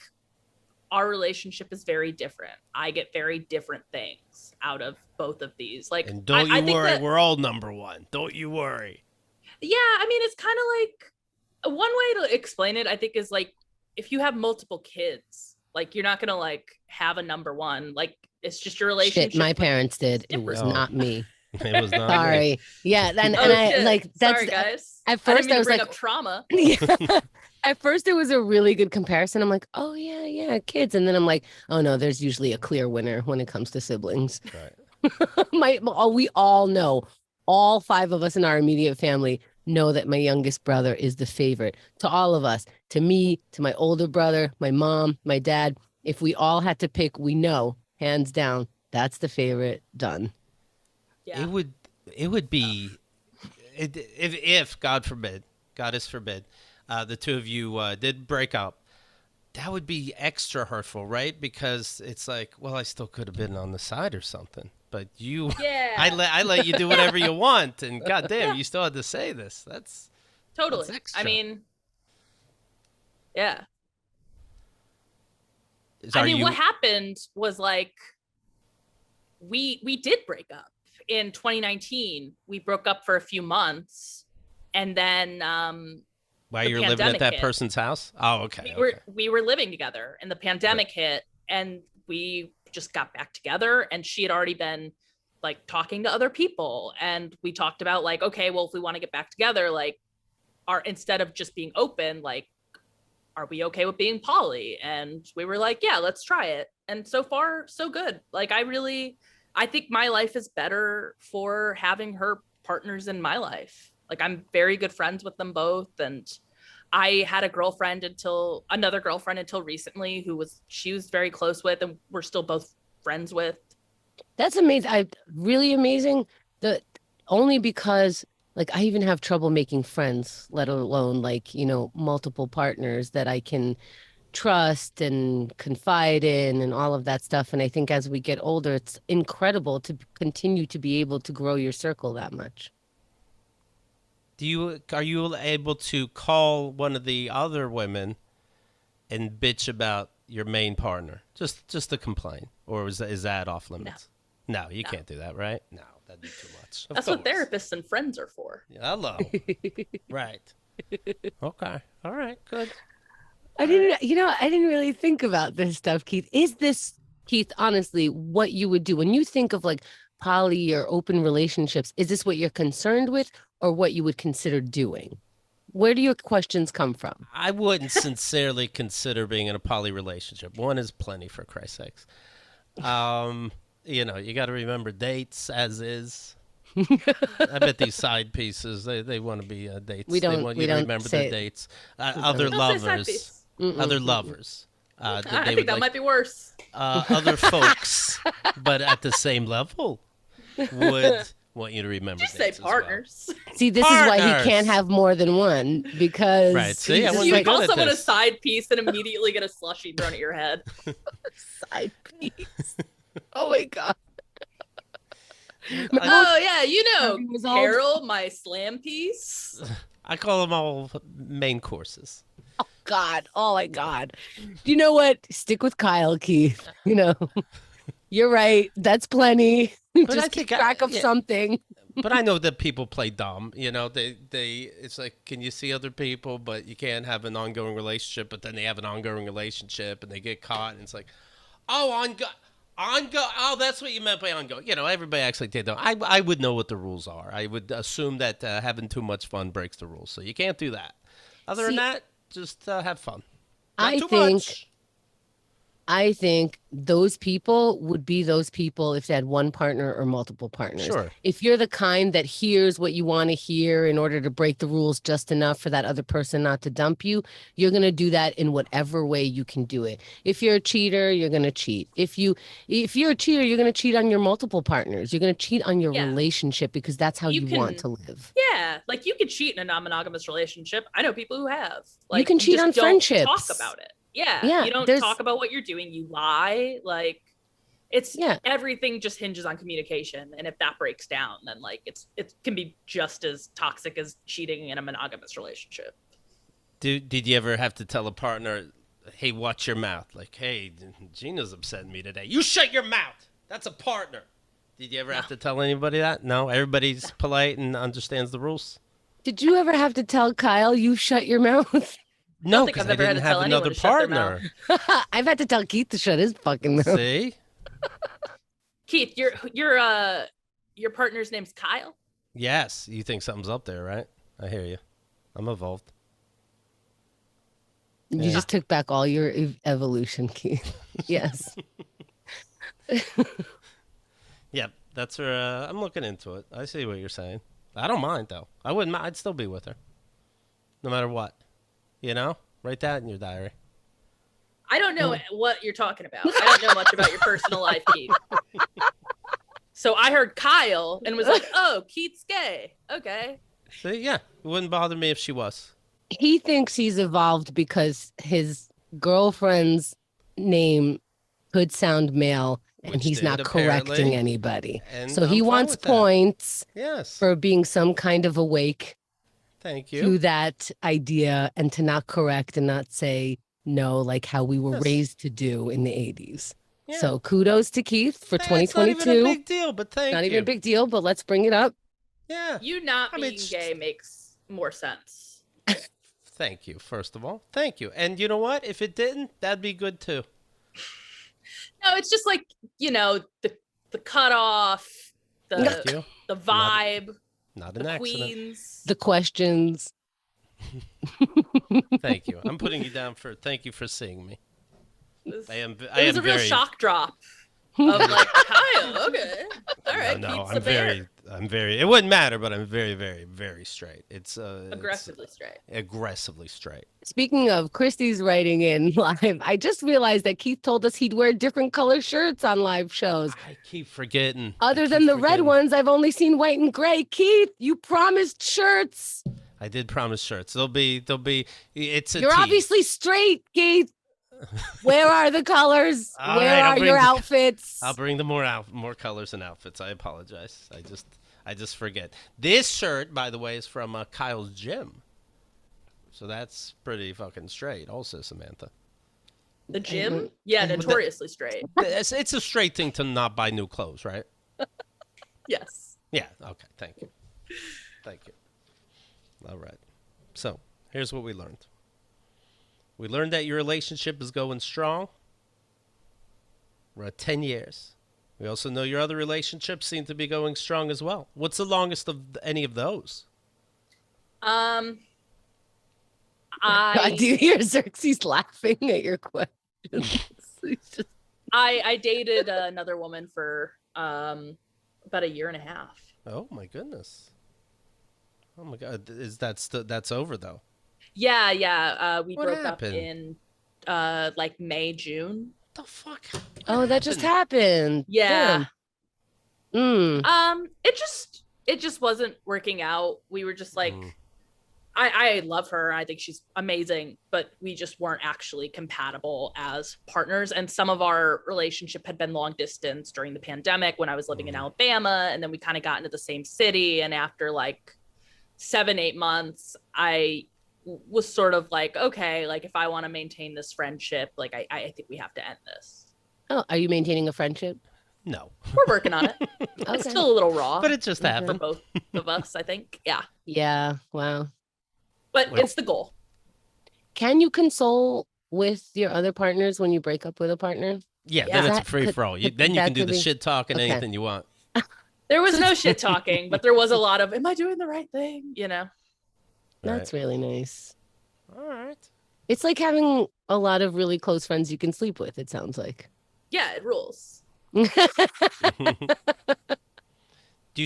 our relationship is very different. I get very different things out of both of these. Like, and don't you worry, we're all number one. Don't you worry. Yeah, I mean, it's kind of like one way to explain it, I think, is like if you have multiple kids, like you're not gonna like have a number one. Like it's just your relationship. Shit, my parents did. It was not me. It was not. Sorry. Me. Yeah, and I like that's. Sorry, guys. At first, I was bring like, up trauma. Yeah. At first, it was a really good comparison. I'm like, oh yeah, kids, and then I'm like, oh no, there's usually a clear winner when it comes to siblings. Right. We all know, all five of us in our immediate family know that my youngest brother is the favorite to all of us, to me, to my older brother, my mom, my dad. If we all had to pick, we know hands down that's the favorite. Done. Yeah. It would be if God forbid, goddess forbid, the two of you did break up. That would be extra hurtful, right? Because it's like, well, I still could have been on the side or something. But you, yeah, I let you do whatever you want, and goddamn, you still had to say this. That's totally. That's extra. I mean, yeah. What happened was like we did break up in 2019. We broke up for a few months, and then while you're living at that person's house. Oh, okay. We were living together, and the pandemic hit, and we just got back together, and she had already been like talking to other people, and we talked about like, okay, well, if we want to get back together, like instead of just being open, like are we okay with being poly? And we were like, yeah, let's try it. And so far, so good. Like, I think my life is better for having her partners in my life. Like, I'm very good friends with them both. And I had another girlfriend until recently she was very close with, and we're still both friends with. That's amazing. Really amazing. Only because like I even have trouble making friends, let alone like, multiple partners that I can trust and confide in and all of that stuff. And I think as we get older, it's incredible to continue to be able to grow your circle that much. Are you able to call one of the other women and bitch about your main partner, just to complain, or is that off limits? No, you can't do that, right? No, that'd be too much. That's what therapists and friends are for. Yeah, hello. Right. Okay. All right. Good. I didn't really think about this stuff, Keith. Is this, Keith, honestly, what you would do when you think of like poly or open relationships? Is this what you're concerned with or what you would consider doing? Where do your questions come from? I wouldn't sincerely consider being in a poly relationship. One is plenty, for Christ's sakes. You got to remember dates as is. I bet these side pieces, they want to be dates. They want you to remember the dates. Other lovers. Other lovers. I think that might be worse. Other folks, but at the same level, would want you to remember. Just say partners. Well. See, this is why he can't have more than one, because right. See, you call someone a side piece and immediately get a slushie thrown at your head. Side piece. Oh my God. Oh yeah, Carol, my slam piece. I call them all main courses. Oh God. Oh my God. You know what? Stick with Kyle, Keith. You're right. That's plenty. But just keep track of something. But I know that people play dumb. It's like, can you see other people, but you can't have an ongoing relationship. But then they have an ongoing relationship, and they get caught, and it's like, oh, oh, that's what you meant by ongoing. Everybody acts like they don't. I would know what the rules are. I would assume that having too much fun breaks the rules, so you can't do that. Other than that, just have fun. Not too much. I think those people would be those people if they had one partner or multiple partners. Sure. If you're the kind that hears what you want to hear in order to break the rules just enough for that other person not to dump you, you're going to do that in whatever way you can do it. If you're a cheater, you're going to cheat. If you're a cheater, you're going to cheat on your multiple partners. You're going to cheat on your relationship because that's how you want to live. Yeah. Like you can cheat in a non-monogamous relationship. I know people who have. Like you can cheat on friendships. Talk about it. Yeah, you don't talk about what you're doing. You lie. Like everything just hinges on communication. And if that breaks down, then like it can be just as toxic as cheating in a monogamous relationship. Did you ever have to tell a partner, hey, watch your mouth? Like, hey, Gina's upsetting me today. You shut your mouth. That's a partner. Did you ever have to tell anybody that? No, everybody's polite and understands the rules. Did you ever have to tell Kyle, you shut your mouth? No, because I didn't have another partner. I've had to tell Keith to shut his fucking mouth. See? Keith, your partner's name's Kyle? Yes. You think something's up there, right? I hear you. I'm evolved. You just took back all your evolution, Keith. Yes. Yep. That's where I'm looking into it. I see what you're saying. I don't mind, though. I wouldn't mind. I'd still be with her. No matter what. Write that in your diary. I don't know what you're talking about. I don't know much about your personal life, Keith. So I heard Kyle and was like, oh, Keith's gay. Okay. See, yeah. It wouldn't bother me if she was. He thinks he's evolved because his girlfriend's name could sound male and he's not correcting anybody. And so he wants points for being some kind of awake. Thank you. To that idea and to not correct and not say no, like how we were raised to do in the 80s. Yeah. So kudos to Keith for 2022. It's not even a big deal, but thank you. Not even a big deal, but let's bring it up. Yeah. You not being gay makes more sense. Thank you, first of all. Thank you. And you know what? If it didn't, that'd be good too. No, it's just like, the cutoff, the vibe. Not an accident. Queens. The questions. Thank you. I'm putting you down for thank you for seeing me. It was, I it was am a real very shock drop of like, Kyle, okay. All right, no, Keith's a bear. I'm very it wouldn't matter, but I'm very, very, very straight. Aggressively straight. Aggressively straight. Speaking of, Christy's writing in live. I just realized that Keith told us he'd wear different color shirts on live shows. I keep forgetting. Other than the red ones, I've only seen white and gray. Keith, you promised shirts. I did promise shirts. They'll be it's a You're tease. obviously straight, Keith. Where are the colors? All Where right, I'll are bring your the- outfits? I'll bring the more colors and outfits. I apologize. I just forget. This shirt, by the way, is from Kyle's gym. So that's pretty fucking straight also, Samantha. The gym? Yeah, notoriously straight. It's a straight thing to not buy new clothes, right? Yes. Yeah, okay. Thank you. Thank you. All right. So, here's what we learned. We learned that your relationship is going strong. We're at 10 years. We also know your other relationships seem to be going strong as well. What's the longest of any of those? God, do you hear Xerxes laughing at your questions? He's just- I dated another woman for about a year and a half. Oh my goodness. Oh my God. Is that's over though? Yeah. We What broke happened? up in like May, June. What the fuck? Oh, that just happened. Yeah. Damn. It just wasn't working out. We were just like, I love her. I think she's amazing, but we just weren't actually compatible as partners. And some of our relationship had been long distance during the pandemic when I was living in Alabama. And then we kind of got into the same city. And after like 7-8 months, I was sort of like, okay, like if I want to maintain this friendship, like I think we have to end this. Oh, are you maintaining a friendship? No. We're working on it. It's still a little raw. But it just for happened. both of us, I think. Yeah. Yeah. Wow. But it's the goal. Can you console with your other partners when you break up with a partner? Yeah, Yeah. then it's a That free could- for all. could- Then you that can do could the be- shit talk and Okay. anything you want. There was no shit talking, but there was a lot of, am I doing the right thing? You know? That's really nice. All right. It's like having a lot of really close friends you can sleep with, it sounds like. Yeah, it rules. Do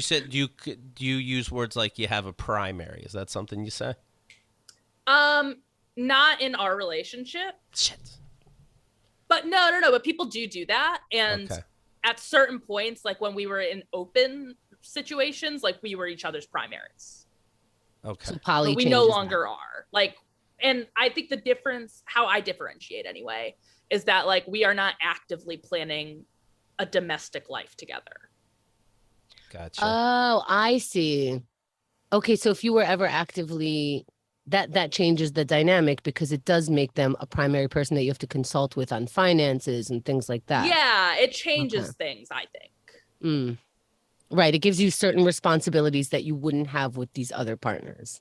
you use words like you have a primary? Is that something you say? Not in our relationship, Shit. but no. But people do that. And Okay. at certain points, like when we were in open situations, like we were each other's primaries. Okay. So poly But we no changes that. longer are. Like, and I think the difference, how I differentiate anyway, is that like we are not actively planning a domestic life together. Gotcha. Oh, I see. Okay, so if you were ever actively that changes the dynamic because it does make them a primary person that you have to consult with on finances and things like that. Yeah, it changes things, I think. Mm. Right. It gives you certain responsibilities that you wouldn't have with these other partners.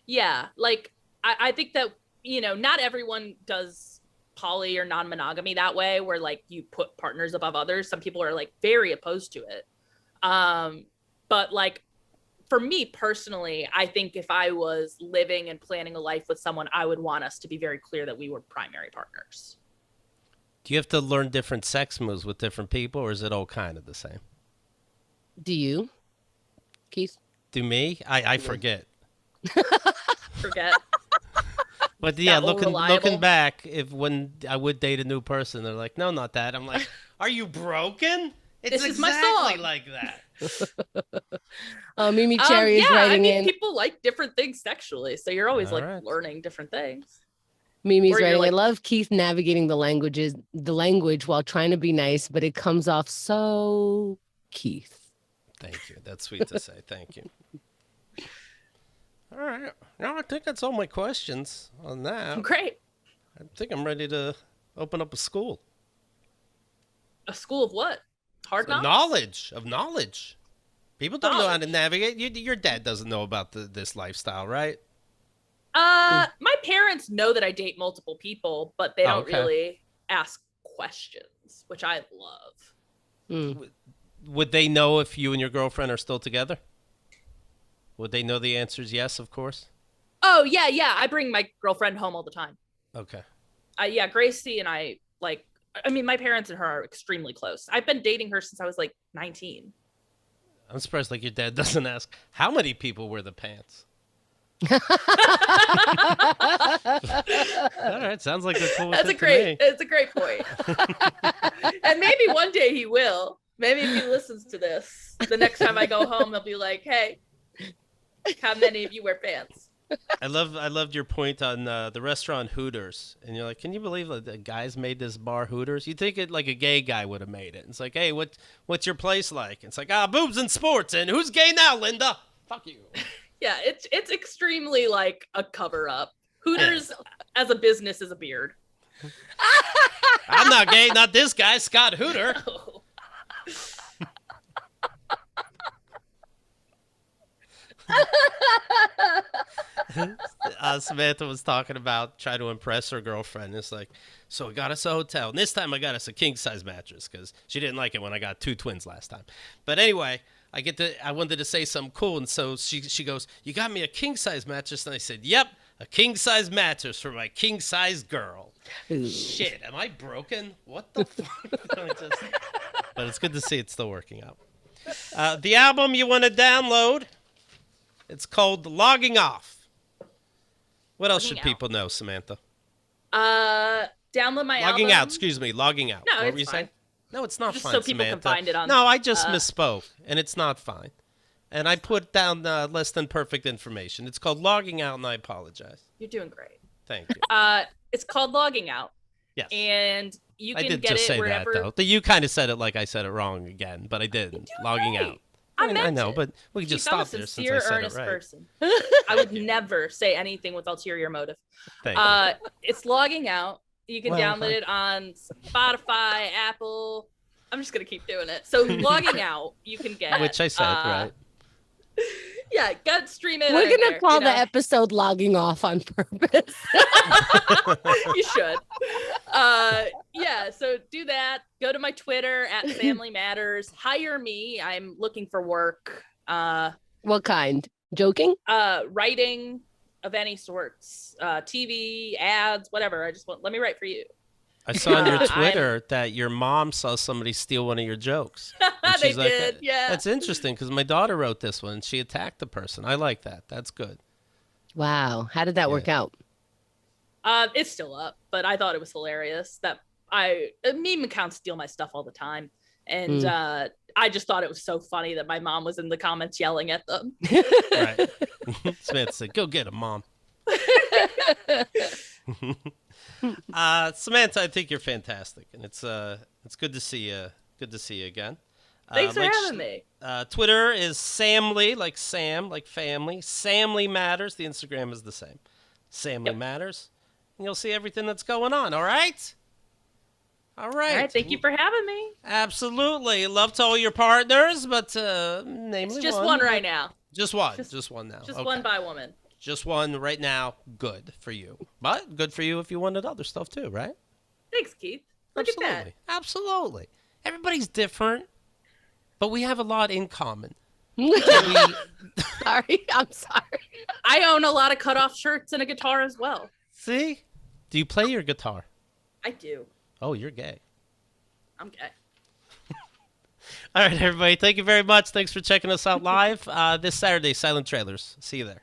Yeah, like I think that, you know, not everyone does poly or non-monogamy that way where like you put partners above others. Some people are like very opposed to it. But like for me personally, I think if I was living and planning a life with someone, I would want us to be very clear that we were primary partners. Do you have to learn different sex moves with different people, or is it all kind of the same? Do you, Keith? Do me? I forget. Forget. But yeah, That looking reliable. back, if when I would date a new person, they're like, "No, not that." I'm like, "Are you broken?" It's This is my exactly song. like that. Mimi Cherry is yeah, writing I mean, in. people like different things sexually, so you're always All like right. learning different things. Mimi's Or you're writing, like- I love Keith navigating the language while trying to be nice, but it comes off so Keith. Thank you. That's sweet to say. Thank you. All right. No, I think that's all my questions on that. Great. I think I'm ready to open up a school. A school of what? Hard knocks? Knowledge. People don't know how to navigate. Your dad doesn't know about this lifestyle, right? My parents know that I date multiple people, but they don't Okay. really ask questions, which I love. Mm. Would they know if you and your girlfriend are still together? Would they know the answer is yes, of course? Oh Oh, yeah. I bring my girlfriend home all the time. Okay. Yeah, Gracie and I, like, I mean, my parents and her are extremely close. I've been dating her since I was like 19. I'm surprised like your dad doesn't ask how many people wear the pants. All right, sounds like they're cool with That's it it's a great point. And maybe one day he will. Maybe if he listens to this, the next time I go home, he'll be like, "Hey, how many of you wear pants?" I loved your point on the restaurant Hooters, and you're like, can you believe that the guys made this bar Hooters? You'd think it like a gay guy would have made it. It's like, hey, what's your place like? It's like, boobs and sports, and who's gay now, Linda? Fuck you. Yeah, it's extremely like a cover up. Hooters as a business is a beard. I'm not gay, not this guy, Scott Hooter. Oh. Samantha was talking about trying to impress her girlfriend. It's like, so I got us a hotel, and this time I got us a king size mattress because she didn't like it when I got 2 twins last time. But anyway, I wanted to say something cool, and so she goes, "You got me a king size mattress," and I said, "Yep, a king size mattress for my king size girl." Ooh. Shit, am I broken? What the fuck? But it's good to see it's still working out. The album you want to download, it's called Logging Off. What else should people know, Samantha? Download my Logging album. out, excuse me, logging out. No, what it's were you fine. saying? No, it's not Just fine, so people Samantha. can find it on. No, I just misspoke, and it's not fine. And I put down less than perfect information. It's called Logging Out, and I apologize. You're doing great. Thank you. It's called Logging Out, Yes. and you I can did get just it say wherever. that, though. You kind of said it like I said it wrong again, but I didn't. Logging right. out. I I know, it. but we can just I'm a stop there since sincere, I said it earnest right. person. I would never say anything with ulterior motive. Thank you. It's Logging Out. You can Well, download it on Spotify, Apple. I'm just gonna keep doing it. So Logging Out, you can get. Which I said, right? Yeah, go stream it. We're right gonna there, call you the know? episode "Logging Off" on purpose. You should. Yeah, so do that. Go to my Twitter at Family Matters. Hire me. I'm looking for work. What kind? Joking? Writing of any sorts. TV, ads, whatever. Let me write for you. I saw on your Twitter that your mom saw somebody steal one of your jokes. And They she's like, did, yeah. That's interesting because my daughter wrote this one and she attacked the person. I like that. That's good. Wow. How did that work out? It's still up, but I thought it was hilarious that meme accounts steal my stuff all the time. And I just thought it was so funny that my mom was in the comments yelling at them. Right. Samantha said, "Go get him, Mom." Samantha, I think you're fantastic, and it's good to see you. Good to see you again. Thanks for having me. Twitter is Samly, like Sam, like family. Samly Matters. The Instagram is the same. Samly Matters. And you'll see everything that's going on. All right. All right. All right. Thank you for having me. Absolutely. Love to all your partners, but namely It's just one right now. Just one. Just one now. Just Okay. one by woman. Just one right now. Good for you. But good for you if you wanted other stuff too, right? Thanks, Keith. Look at that. Absolutely. Everybody's different, but we have a lot in common. Sorry. I'm sorry. I own a lot of cutoff shirts and a guitar as well. See? Do you play your guitar? I do. Oh, you're gay. I'm gay. All right, everybody. Thank you very much. Thanks for checking us out live this Saturday, Silent Trailers. See you there.